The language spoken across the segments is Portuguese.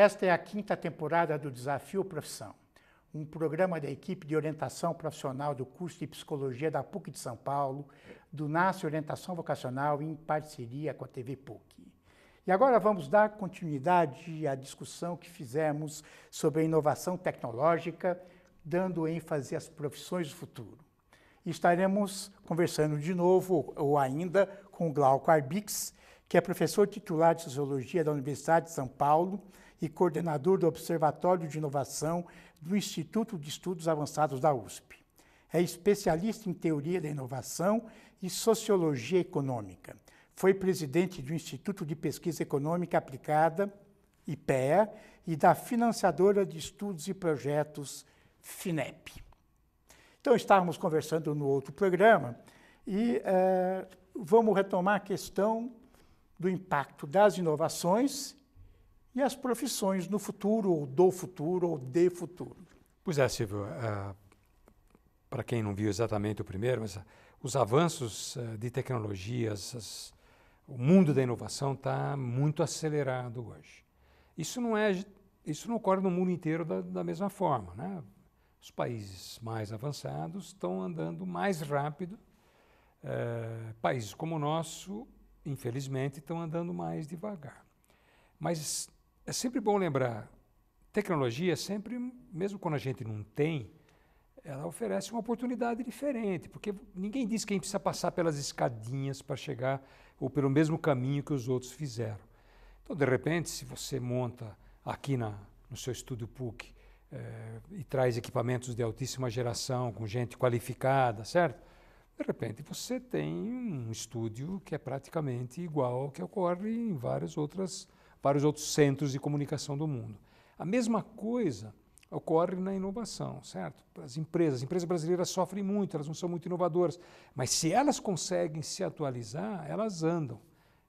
Esta é a 5ª temporada do Desafio Profissão, um programa da equipe de orientação profissional do curso de Psicologia da PUC de São Paulo, do NASCE Orientação Vocacional, em parceria com a TV PUC. E agora vamos dar continuidade à discussão que fizemos sobre a inovação tecnológica, dando ênfase às profissões do futuro. E estaremos conversando de novo, ou ainda, com o Glauco Arbix, que é professor titular de Sociologia da Universidade de São Paulo e coordenador do Observatório de Inovação do Instituto de Estudos Avançados da USP. É especialista em Teoria da Inovação e Sociologia Econômica. Foi presidente do Instituto de Pesquisa Econômica Aplicada, IPEA, e da financiadora de estudos e projetos, FINEP. Então, estávamos conversando no outro programa e vamos retomar a questão do impacto das inovações e as profissões no futuro, ou do futuro, ou de futuro. Pois é, Silvio, para quem não viu exatamente o primeiro, mas os avanços de tecnologias, o mundo da inovação está muito acelerado hoje. Isso não ocorre no mundo inteiro da mesma forma, né? Os países mais avançados estão andando mais rápido, países como o nosso, infelizmente, estão andando mais devagar. Mas é sempre bom lembrar, tecnologia sempre, mesmo quando a gente não tem, ela oferece uma oportunidade diferente, porque ninguém diz que a gente precisa passar pelas escadinhas para chegar, ou pelo mesmo caminho que os outros fizeram. Então, de repente, se você monta aqui no seu estúdio PUC e traz equipamentos de altíssima geração, com gente qualificada, certo? De repente, você tem um estúdio que é praticamente igual ao que ocorre em vários outros centros de comunicação do mundo. A mesma coisa ocorre na inovação, certo? As empresas brasileiras sofrem muito, elas não são muito inovadoras, mas se elas conseguem se atualizar, elas andam,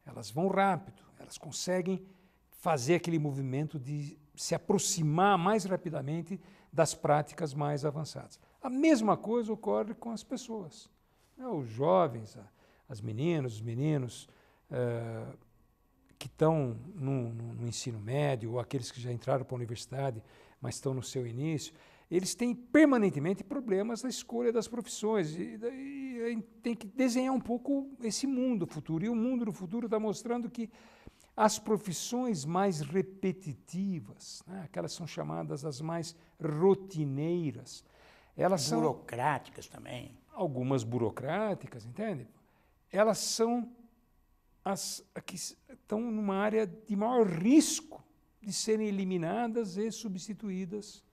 elas vão rápido, elas conseguem fazer aquele movimento de se aproximar mais rapidamente das práticas mais avançadas. A mesma coisa ocorre com as pessoas. Os jovens, as meninas, os meninos que estão no ensino médio, ou aqueles que já entraram para a universidade, mas estão no seu início, eles têm permanentemente problemas na escolha das profissões. E tem que desenhar um pouco esse mundo futuro. E o mundo do futuro está mostrando que as profissões mais repetitivas, né, aquelas são chamadas as mais rotineiras, elas são burocráticas também. Algumas burocráticas, entende? Elas são as que estão numa área de maior risco de serem eliminadas e substituídas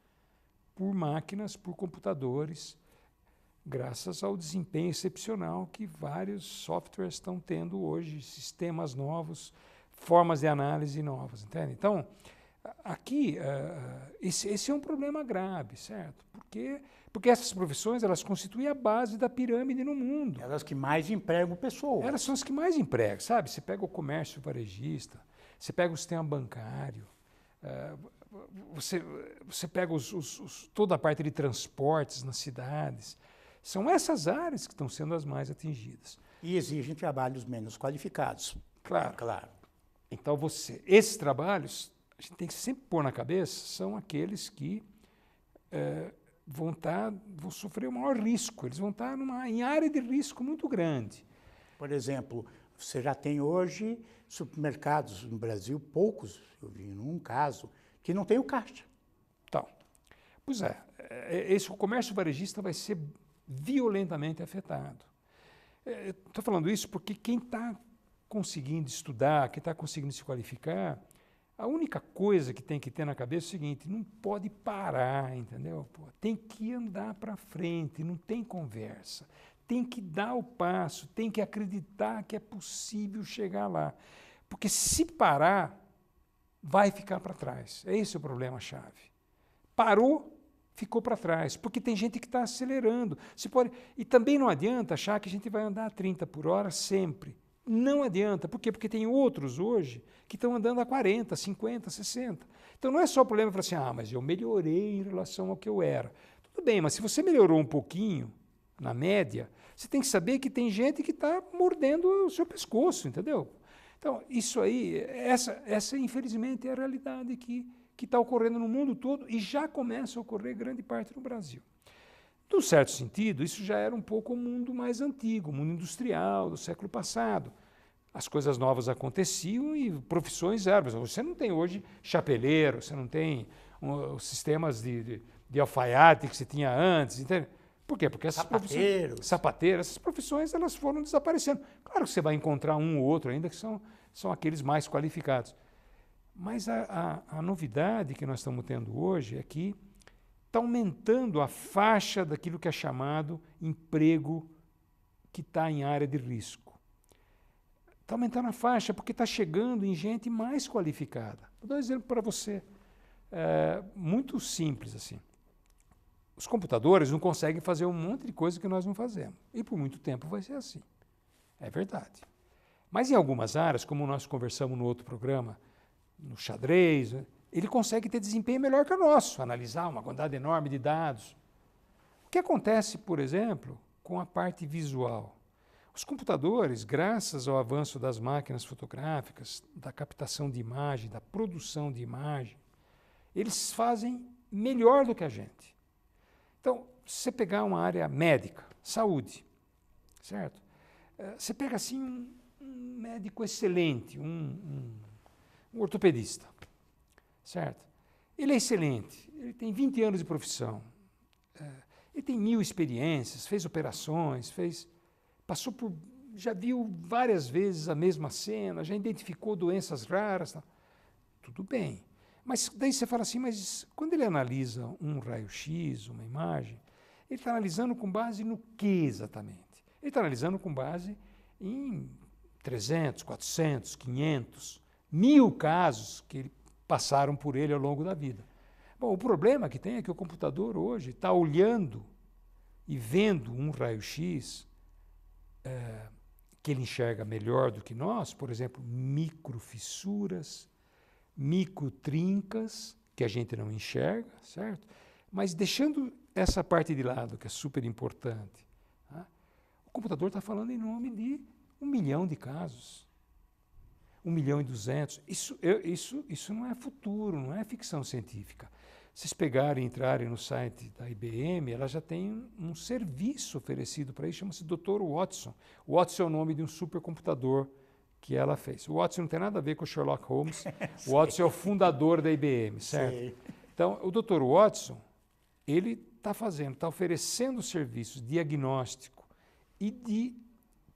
por máquinas, por computadores, graças ao desempenho excepcional que vários softwares estão tendo hoje, sistemas novos, formas de análise novas, entende? Então, aqui, esse é um problema grave, certo? Porque essas profissões, elas constituem a base da pirâmide no mundo. Elas que mais empregam pessoas. Elas são as que mais empregam, sabe? Você pega o comércio varejista, você pega o sistema bancário, você pega toda a parte de transportes nas cidades. São essas áreas que estão sendo as mais atingidas. E exigem trabalhos menos qualificados. Claro. Então, esses trabalhos, a gente tem que sempre pôr na cabeça, são aqueles que vão sofrer o maior risco, eles vão estar em área de risco muito grande. Por exemplo, você já tem hoje supermercados no Brasil, poucos, eu vi num caso, que não tem o caixa. Então, pois o comércio varejista vai ser violentamente afetado. Estou falando isso porque quem está conseguindo estudar, quem está conseguindo se qualificar, a única coisa que tem que ter na cabeça é o seguinte, não pode parar, entendeu? Tem que andar para frente, não tem conversa. Tem que dar o passo, tem que acreditar que é possível chegar lá. Porque se parar, vai ficar para trás. Esse é o problema-chave. Parou, ficou para trás, porque tem gente que está acelerando. E também não adianta achar que a gente vai andar a 30 por hora sempre. Não adianta. Por quê? Porque tem outros hoje que estão andando a 40, 50, 60. Então não é só o problema de falar assim, mas eu melhorei em relação ao que eu era. Tudo bem, mas se você melhorou um pouquinho, na média, você tem que saber que tem gente que está mordendo o seu pescoço, entendeu? Então, isso aí, essa infelizmente é a realidade que que está ocorrendo no mundo todo e já começa a ocorrer grande parte no Brasil. Num certo sentido, isso já era um pouco o mundo mais antigo, o mundo industrial do século passado. As coisas novas aconteciam e profissões eram. Você não tem hoje chapeleiro, você não tem os sistemas de alfaiate que você tinha antes, entende? Por quê? Porque essas sapateiros, essas profissões elas foram desaparecendo. Claro que você vai encontrar um ou outro ainda que são aqueles mais qualificados. Mas a novidade que nós estamos tendo hoje é que está aumentando a faixa daquilo que é chamado emprego que está em área de risco. Está aumentando a faixa porque está chegando em gente mais qualificada. Vou dar um exemplo para você, muito simples assim. Os computadores não conseguem fazer um monte de coisa que nós não fazemos. E por muito tempo vai ser assim. É verdade. Mas em algumas áreas, como nós conversamos no outro programa, no xadrez, ele consegue ter desempenho melhor que o nosso, analisar uma quantidade enorme de dados. O que acontece, por exemplo, com a parte visual? Os computadores, graças ao avanço das máquinas fotográficas, da captação de imagem, da produção de imagem, eles fazem melhor do que a gente. Então, se você pegar uma área médica, saúde, certo? Você pega assim um médico excelente, um ortopedista, certo? Ele é excelente, ele tem 20 anos de profissão, ele tem 1000 experiências, fez operações, passou por, já viu várias vezes a mesma cena, já identificou doenças raras, tá? Tudo bem. Mas daí você fala assim, mas quando ele analisa um raio-x, uma imagem, ele está analisando com base no que exatamente? Ele está analisando com base em 300, 400, 500, 1000 casos que passaram por ele ao longo da vida. Bom, o problema que tem é que o computador hoje está olhando e vendo um raio-x que ele enxerga melhor do que nós, por exemplo, microfissuras, microtrincas, que a gente não enxerga, certo? Mas deixando essa parte de lado, que é super importante, tá? O computador está falando em nome de 1 milhão de casos. 1.200.000. Isso não é futuro, não é ficção científica. Se vocês pegarem e entrarem no site da IBM, ela já tem um serviço oferecido para isso, chama-se Dr. Watson. O Watson é o nome de um supercomputador que ela fez. O Watson não tem nada a ver com o Sherlock Holmes. O Watson é o fundador da IBM, certo? Sei. Então, o Dr. Watson, ele está oferecendo serviços de diagnóstico e de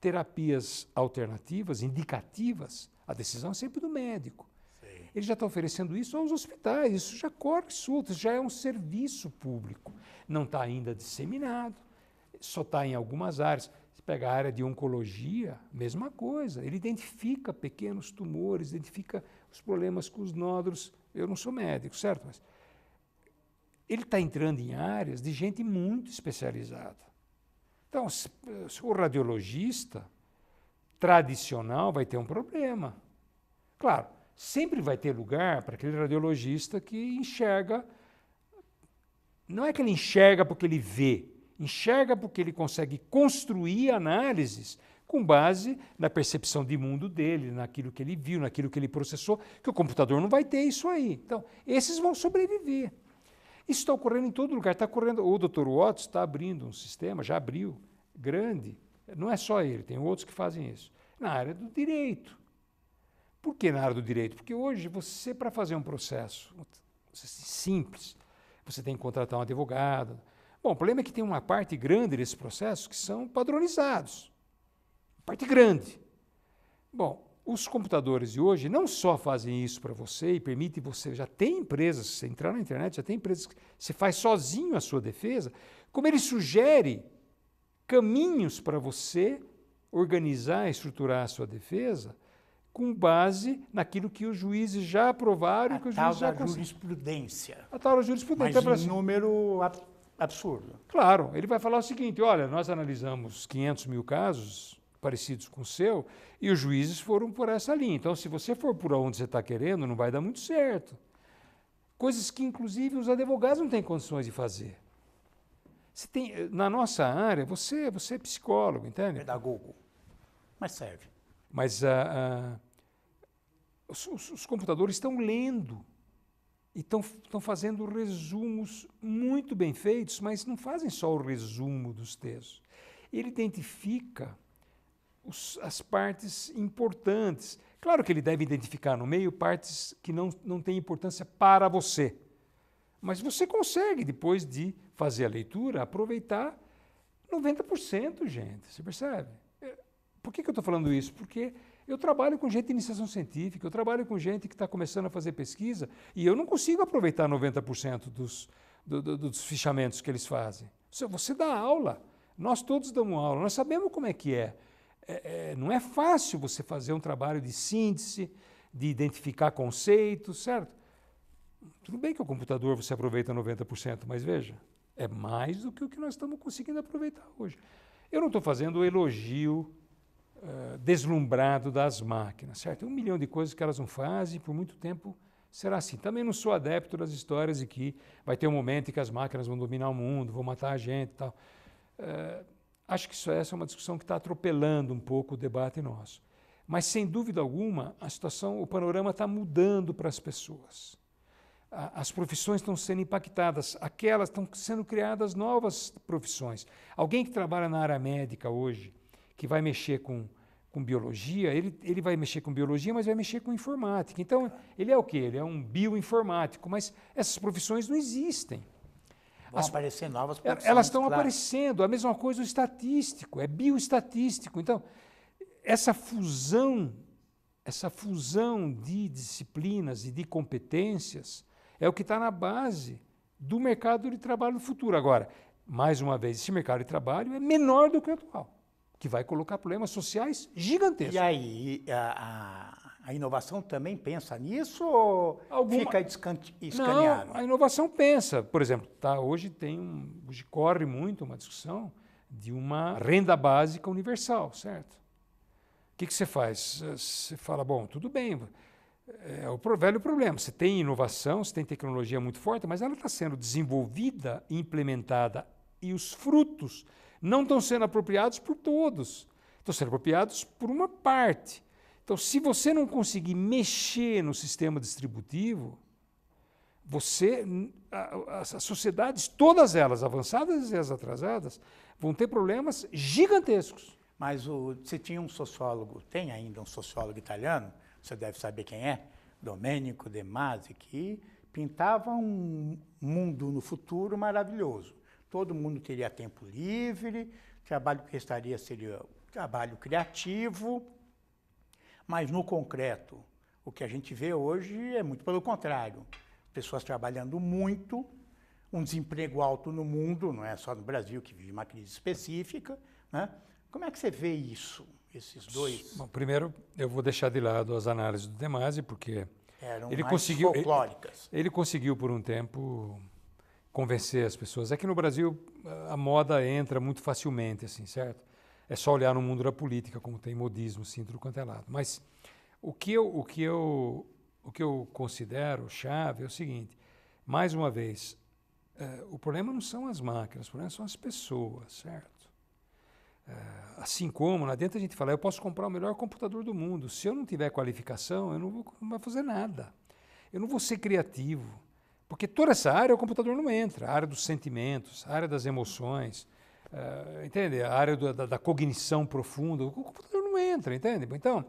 terapias alternativas, indicativas. A decisão é sempre do médico. Sim. Ele já está oferecendo isso aos hospitais, isso já corre solto, isso já é um serviço público. Não está ainda disseminado, só está em algumas áreas. Se pega a área de oncologia, mesma coisa. Ele identifica pequenos tumores, identifica os problemas com os nódulos. Eu não sou médico, certo? Mas ele está entrando em áreas de gente muito especializada. Então, o radiologista tradicional vai ter um problema. Claro, sempre vai ter lugar para aquele radiologista que enxerga, não é que ele enxerga porque ele vê, enxerga porque ele consegue construir análises com base na percepção de mundo dele, naquilo que ele viu, naquilo que ele processou, que o computador não vai ter isso aí. Então, esses vão sobreviver. Isso está ocorrendo em todo lugar. Está ocorrendo, o Dr. Watts está abrindo um sistema, já abriu, grande. Não é só ele, tem outros que fazem isso. Na área do direito. Por que na área do direito? Porque hoje você, para fazer um processo simples, você tem que contratar um advogado. Bom, o problema é que tem uma parte grande desses processos que são padronizados. Parte grande. Bom, os computadores de hoje não só fazem isso para você e permitem você, já tem empresas, se você entrar na internet, já tem empresas que você faz sozinho a sua defesa, como ele sugere caminhos para você organizar e estruturar a sua defesa com base naquilo que os juízes já aprovaram. Que os juízes já jurisprudência. A tal da jurisprudência. Mas em número absurdo. Claro, ele vai falar o seguinte, olha, nós analisamos 500.000 casos parecidos com o seu e os juízes foram por essa linha. Então, se você for por onde você está querendo, não vai dar muito certo. Coisas que, inclusive, os advogados não têm condições de fazer. Você tem, na nossa área, você é psicólogo, entende? Pedagogo. Mas serve. Mas os computadores estão lendo e estão fazendo resumos muito bem feitos, mas não fazem só o resumo dos textos. Ele identifica as partes importantes. Claro que ele deve identificar no meio partes que não têm importância para você. Mas você consegue, depois de fazer a leitura, aproveitar 90%, gente. Você percebe? Por que eu estou falando isso? Porque eu trabalho com gente de iniciação científica, eu trabalho com gente que está começando a fazer pesquisa e eu não consigo aproveitar 90% dos fichamentos que eles fazem. Você dá aula, nós todos damos aula, nós sabemos como é que é. Não é fácil você fazer um trabalho de síntese, de identificar conceitos, certo? Tudo bem que o computador você aproveita 90%, mas veja, é mais do que o que nós estamos conseguindo aproveitar hoje. Eu não estou fazendo o elogio deslumbrado das máquinas, certo? Tem 1 milhão de coisas que elas não fazem e por muito tempo será assim. Também não sou adepto das histórias de que vai ter um momento em que as máquinas vão dominar o mundo, vão matar a gente e tal. Acho que essa é uma discussão que está atropelando um pouco o debate nosso. Mas, sem dúvida alguma, a situação, o panorama está mudando para as pessoas. As profissões estão sendo impactadas, estão sendo criadas novas profissões. Alguém que trabalha na área médica hoje, que vai mexer com biologia, ele vai mexer com biologia, mas vai mexer com informática. Então, ele é o quê? Ele é um bioinformático, mas essas profissões não existem. Vão aparecer novas profissões. Elas estão aparecendo. A mesma coisa o estatístico, é bioestatístico. Então, essa fusão de disciplinas e de competências é o que está na base do mercado de trabalho no futuro. Agora, mais uma vez, esse mercado de trabalho é menor do que o atual, que vai colocar problemas sociais gigantescos. E aí, a inovação também pensa nisso ou fica escaneado? Não, a inovação pensa. Por exemplo, hoje corre muito uma discussão de uma renda básica universal, certo? O que você faz? Você fala, bom, tudo bem, é o velho problema. Você tem inovação, você tem tecnologia muito forte, mas ela está sendo desenvolvida, implementada e os frutos não estão sendo apropriados por todos. Estão sendo apropriados por uma parte. Então, se você não conseguir mexer no sistema distributivo, as sociedades, todas elas, avançadas e as atrasadas, vão ter problemas gigantescos. Mas você tinha um sociólogo, tem ainda um sociólogo italiano, você deve saber quem é, Domenico De Masi, que pintava um mundo no futuro maravilhoso. Todo mundo teria tempo livre, trabalho que restaria seria trabalho criativo, mas no concreto, o que a gente vê hoje é muito pelo contrário. Pessoas trabalhando muito, um desemprego alto no mundo, não é só no Brasil que vive uma crise específica, né? Como é que você vê isso, esses dois? Bom, primeiro, eu vou deixar de lado as análises do De Masi, porque eram ele mais folclóricas. Ele conseguiu, por um tempo, convencer as pessoas. Aqui no Brasil, a moda entra muito facilmente, assim, certo? É só olhar no mundo da política, como tem modismo, assim, tudo quanto é lado. Mas o que eu considero chave é o seguinte, mais uma vez, o problema não são as máquinas, o problema são as pessoas, certo? Assim como, não adianta a gente falar, eu posso comprar o melhor computador do mundo, se eu não tiver qualificação, eu não vou fazer nada. Eu não vou ser criativo, porque toda essa área o computador não entra, a área dos sentimentos, a área das emoções, entende? A área da cognição profunda, o computador não entra, entende? Então,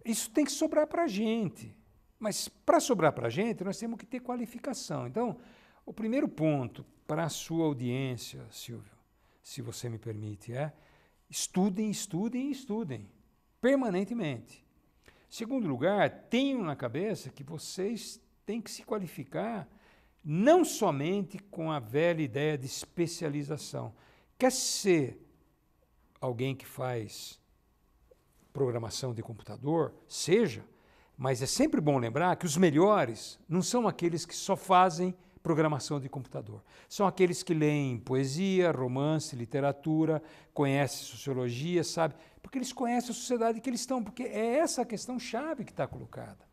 isso tem que sobrar para a gente, mas para sobrar para a gente, nós temos que ter qualificação. Então, o primeiro ponto para a sua audiência, Silvio, se você me permite, estudem, estudem, estudem, permanentemente. Segundo lugar, tenham na cabeça que vocês têm que se qualificar não somente com a velha ideia de especialização. Quer ser alguém que faz programação de computador? Seja, mas é sempre bom lembrar que os melhores não são aqueles que só fazem programação de computador. São aqueles que leem poesia, romance, literatura, conhecem sociologia, sabe? Porque eles conhecem a sociedade que eles estão, porque é essa a questão chave que está colocada.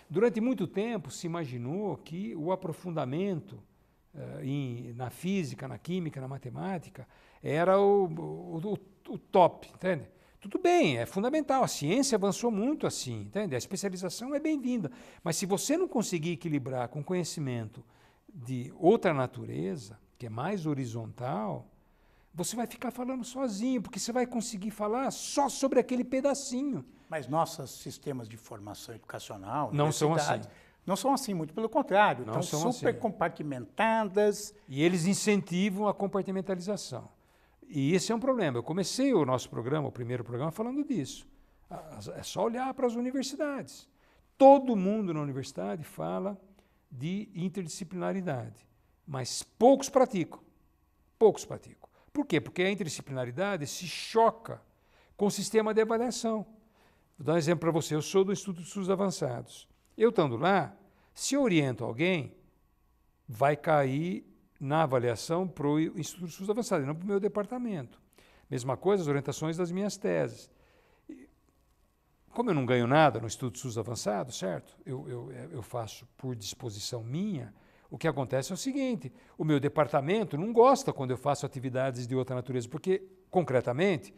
Durante muito tempo se imaginou que o aprofundamento na física, na química, na matemática, era o top, entende? Tudo bem, é fundamental, a ciência avançou muito assim, entende? A especialização é bem-vinda, mas se você não conseguir equilibrar com conhecimento de outra natureza, que é mais horizontal, você vai ficar falando sozinho, porque você vai conseguir falar só sobre aquele pedacinho. Mas nossos sistemas de formação educacional, não são assim. Não são assim, muito pelo contrário, não estão são super assim. compartimentadas. E eles incentivam a compartimentalização. E esse é um problema. Eu comecei o nosso programa, o primeiro programa, falando disso. É só olhar para as universidades. Todo mundo na universidade fala de interdisciplinaridade, mas poucos praticam. Poucos praticam. Por quê? Porque a interdisciplinaridade se choca com o sistema de avaliação. Vou dar um exemplo para você. Eu sou do Instituto de Estudos Avançados. Eu estando lá, se eu oriento alguém, vai cair na avaliação para o Instituto de Estudos Avançados, não para o meu departamento. Mesma coisa, as orientações das minhas teses. Como eu não ganho nada no Instituto de Estudos Avançados, certo? Eu faço por disposição minha. O que acontece é o seguinte, o meu departamento não gosta quando eu faço atividades de outra natureza, porque, concretamente,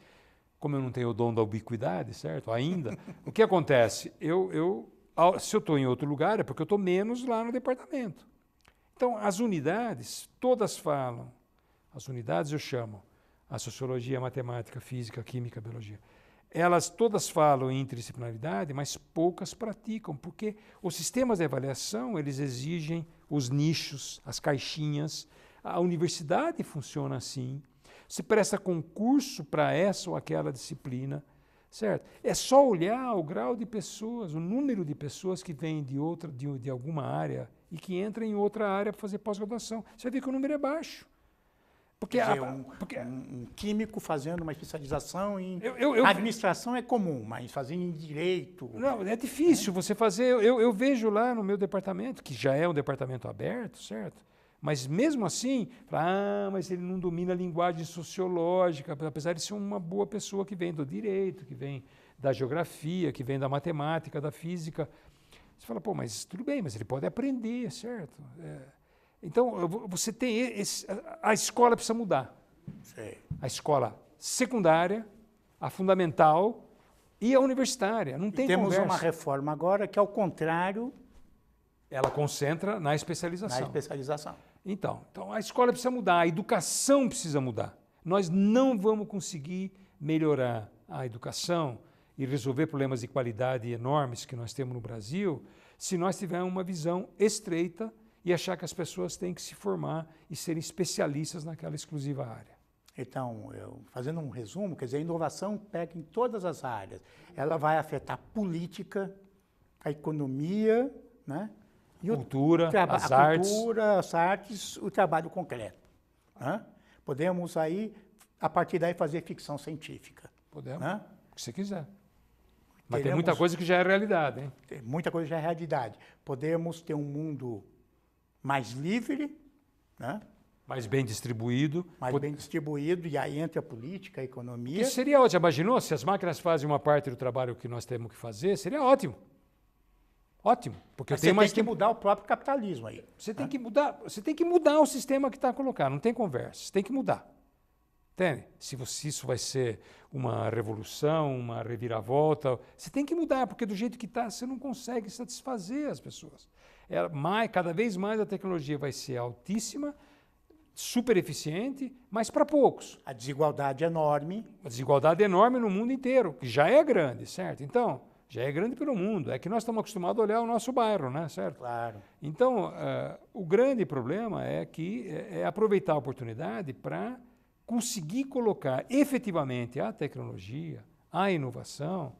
como eu não tenho o dom da ubiquidade, certo? Ainda, o que acontece? Se eu estou em outro lugar, é porque eu estou menos lá no departamento. Então, as unidades, todas falam. As unidades eu chamo a sociologia, a matemática, a física, a química, a biologia. Elas todas falam em interdisciplinaridade, mas poucas praticam, porque os sistemas de avaliação, eles exigem os nichos, as caixinhas. A universidade funciona assim. Você presta concurso para essa ou aquela disciplina, certo? É só olhar o grau de pessoas, o número de pessoas que vêm de alguma área e que entram em outra área para fazer pós-graduação. Você vai ver que o número é baixo. Porque, um químico fazendo uma especialização em administração é comum, mas fazendo em direito... Não, é difícil você fazer... Eu vejo lá no meu departamento, que já é um departamento aberto, certo? Mas mesmo assim, mas ele não domina a linguagem sociológica, apesar de ser uma boa pessoa que vem do direito, que vem da geografia, que vem da matemática, da física. Você fala, mas tudo bem, mas ele pode aprender, certo? Então, você tem a escola precisa mudar. Sei. A escola secundária, a fundamental e a universitária. Não tem temos conversa. Uma reforma agora que, ao contrário... Ela concentra na especialização. Na especialização. Então, a escola precisa mudar, a educação precisa mudar. Nós não vamos conseguir melhorar a educação e resolver problemas de qualidade enormes que nós temos no Brasil se nós tivermos uma visão estreita e achar que as pessoas têm que se formar e serem especialistas naquela exclusiva área. Então, fazendo um resumo, quer dizer, a inovação pega em todas as áreas. Ela vai afetar a política, a economia, né? E cultura, as artes, o trabalho concreto. Né? Podemos aí, a partir daí, fazer ficção científica. Podemos, né? O que você quiser. Mas tem muita coisa que já é realidade, hein? Tem muita coisa que já é realidade. Podemos ter um mundo mais livre, né? Mais bem distribuído. Bem distribuído, e aí entra a política, a economia. Isso seria ótimo. Imaginou se as máquinas fazem uma parte do trabalho que nós temos que fazer? Seria ótimo. Ótimo. Porque você tem que mudar o próprio capitalismo aí. Você tem que mudar o sistema que está colocado, não tem conversa. Você tem que mudar. Entende? Se isso vai ser uma revolução, uma reviravolta, você tem que mudar, porque do jeito que está, você não consegue satisfazer as pessoas. Cada vez mais a tecnologia vai ser altíssima, super eficiente, mas para poucos. A desigualdade é enorme. A desigualdade é enorme no mundo inteiro, que já é grande, certo? Então, já é grande pelo mundo. É que nós estamos acostumados a olhar o nosso bairro, né? Certo? Claro. Então, o grande problema é aproveitar a oportunidade para conseguir colocar efetivamente a tecnologia, a inovação,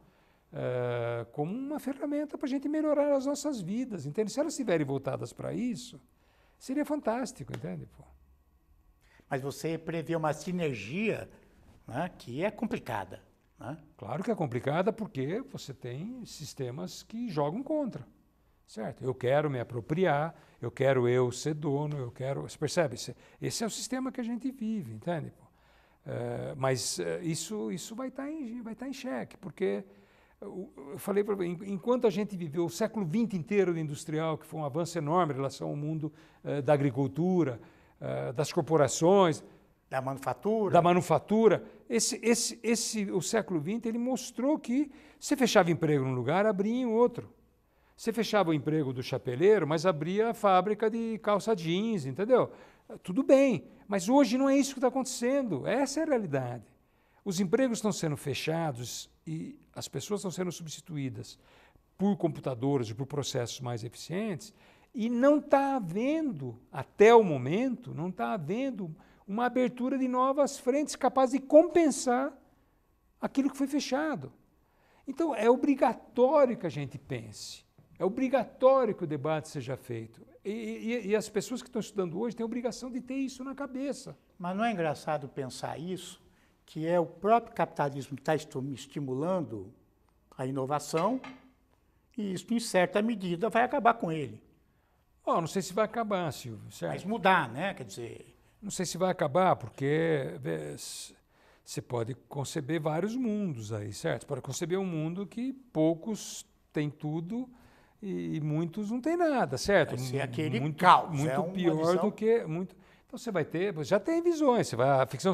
como uma ferramenta para a gente melhorar as nossas vidas, entende? Se elas estiverem voltadas para isso, seria fantástico, entende? Mas você prevê uma sinergia, né, que é complicada. Né? Claro que é complicada porque você tem sistemas que jogam contra, certo? Eu quero me apropriar, eu quero ser dono, você percebe? Esse é o sistema que a gente vive, entende? Mas isso vai estar em xeque, porque eu falei para você, enquanto a gente viveu o século XX inteiro de industrial, que foi um avanço enorme em relação ao mundo da agricultura, das corporações, manufatura. Da manufatura. O século XX ele mostrou que você fechava emprego num lugar, abria em outro. Você fechava o emprego do chapeleiro, mas abria a fábrica de calça jeans, entendeu? Tudo bem, mas hoje não é isso que está acontecendo. Essa é a realidade. Os empregos estão sendo fechados e as pessoas estão sendo substituídas por computadores e por processos mais eficientes e não está havendo, até o momento, não está havendo uma abertura de novas frentes capazes de compensar aquilo que foi fechado. Então, é obrigatório que a gente pense, é obrigatório que o debate seja feito. E as pessoas que estão estudando hoje têm a obrigação de ter isso na cabeça. Mas não é engraçado pensar isso, que é o próprio capitalismo que está estimulando a inovação e isso, em certa medida, vai acabar com ele. Oh, não sei se vai acabar, Silvio. Certo? Mas mudar, né? Quer dizer... Não sei se vai acabar, porque você pode conceber vários mundos aí, certo? Você pode conceber um mundo que poucos têm tudo e muitos não têm nada, certo? Vai ser aquele muito, caos. muito pior do que... Então você vai ter... Já tem visões. A ficção...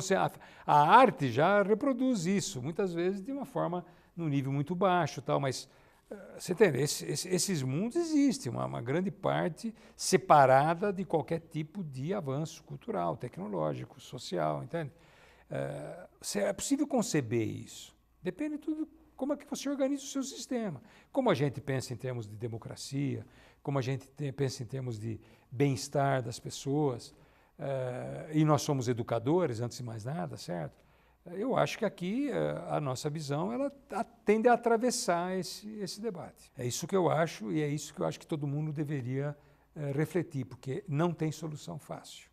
A arte já reproduz isso, muitas vezes de uma forma, num nível muito baixo, tal, mas... Você entende? Esses mundos existem, uma grande parte separada de qualquer tipo de avanço cultural, tecnológico, social, entende? É possível conceber isso. Depende de tudo como é que você organiza o seu sistema. Como a gente pensa em termos de democracia, como a gente pensa em termos de bem-estar das pessoas, e nós somos educadores, antes de mais nada, certo? Eu acho que aqui a nossa visão ela tende a atravessar esse debate. É isso que eu acho e é isso que eu acho que todo mundo deveria refletir, porque não tem solução fácil.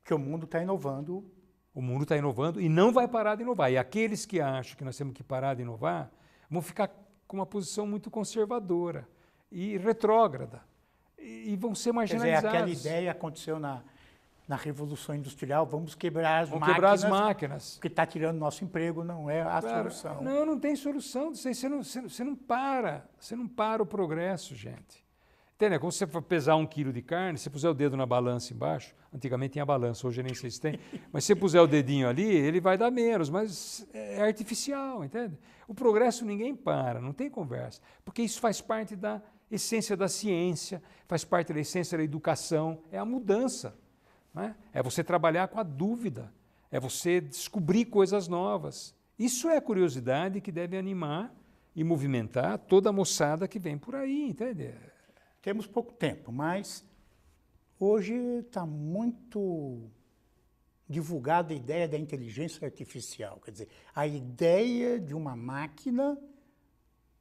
Porque o mundo está inovando. O mundo está inovando e não vai parar de inovar. E aqueles que acham que nós temos que parar de inovar vão ficar com uma posição muito conservadora e retrógrada e vão ser marginalizados. Quer dizer, aquela ideia aconteceu na Revolução Industrial, vamos quebrar as máquinas. Vamos quebrar as máquinas. O que está tirando nosso emprego não é a solução. Não tem solução. Você não para o progresso, gente. Entende? Como você for pesar 1 quilo de carne, se você puser o dedo na balança embaixo, antigamente tinha balança, hoje eu nem sei se tem, mas se você puser o dedinho ali, ele vai dar menos, mas é artificial, entende? O progresso ninguém para, não tem conversa, porque isso faz parte da essência da ciência, faz parte da essência da educação, é a mudança. É você trabalhar com a dúvida, é você descobrir coisas novas. Isso é a curiosidade que deve animar e movimentar toda a moçada que vem por aí, entende? Temos pouco tempo, mas hoje está muito divulgada a ideia da inteligência artificial, quer dizer, a ideia de uma máquina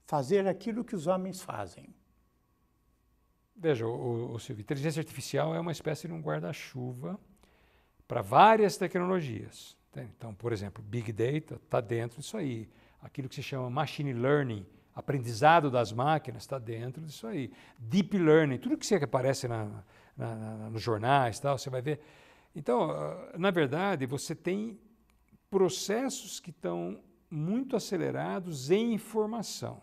fazer aquilo que os homens fazem. Veja, Silvio, inteligência artificial é uma espécie de um guarda-chuva para várias tecnologias. Então, por exemplo, Big Data está dentro disso aí. Aquilo que se chama Machine Learning, aprendizado das máquinas, está dentro disso aí. Deep Learning, tudo que aparece nos jornais, tal, você vai ver. Então, na verdade, você tem processos que estão muito acelerados em informação.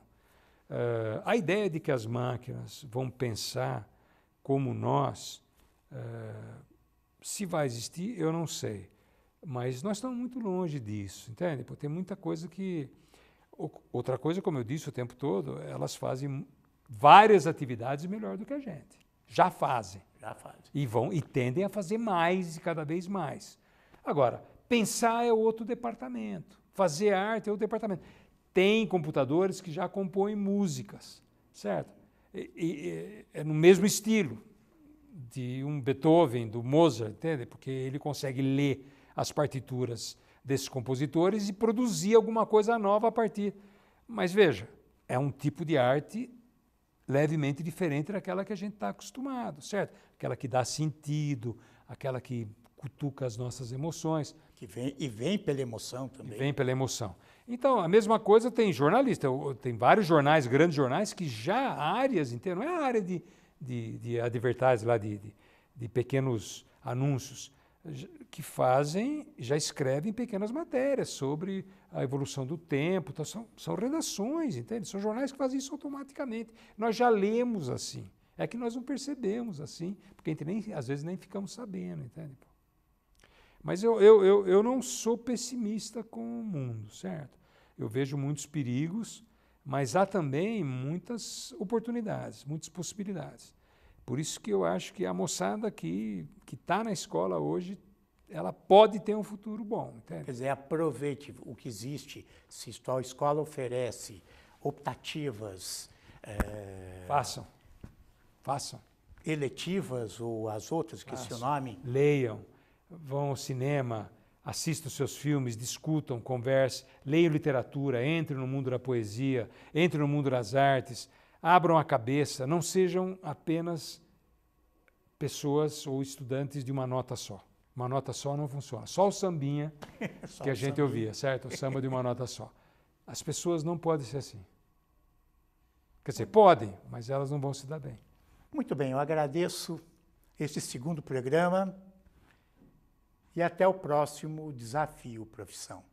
A ideia de que as máquinas vão pensar como nós, se vai existir, eu não sei. Mas nós estamos muito longe disso, entende? Porque tem muita coisa que... Outra coisa, como eu disse o tempo todo, elas fazem várias atividades melhor do que a gente. Já fazem. E tendem a fazer mais e cada vez mais. Agora, pensar é outro departamento. Fazer arte é outro departamento. Tem computadores que já compõem músicas, certo? É no mesmo estilo de um Beethoven, do Mozart, entende? Porque ele consegue ler as partituras desses compositores e produzir alguma coisa nova a partir. Mas veja, é um tipo de arte levemente diferente daquela que a gente está acostumado, certo? Aquela que dá sentido, aquela que cutuca as nossas emoções. Vem pela emoção também. Vem pela emoção. Então, a mesma coisa tem jornalista. Tem vários jornais, grandes jornais, que já áreas inteiras, não é a área de advertising, lá de pequenos anúncios, que já escrevem pequenas matérias sobre a evolução do tempo. Então são redações, entende? São jornais que fazem isso automaticamente. Nós já lemos assim. É que nós não percebemos assim, porque a gente às vezes nem ficamos sabendo, entende? Mas eu não sou pessimista com o mundo, certo? Eu vejo muitos perigos, mas há também muitas oportunidades, muitas possibilidades. Por isso que eu acho que a moçada que está na escola hoje, ela pode ter um futuro bom, entende? Quer dizer, aproveite o que existe. Se a escola oferece optativas, Façam. eletivas ou as outras, que esse nome... Leiam, vão ao cinema, assistam seus filmes, discutam, conversem, leiam literatura, entrem no mundo da poesia, entrem no mundo das artes, abram a cabeça, não sejam apenas pessoas ou estudantes de uma nota só. Uma nota só não funciona. Só o sambinha que a gente ouvia, certo? O samba de uma nota só. As pessoas não podem ser assim. Quer dizer, podem, mas elas não vão se dar bem. Muito bem, eu agradeço este segundo programa e até o próximo Desafio Profissão.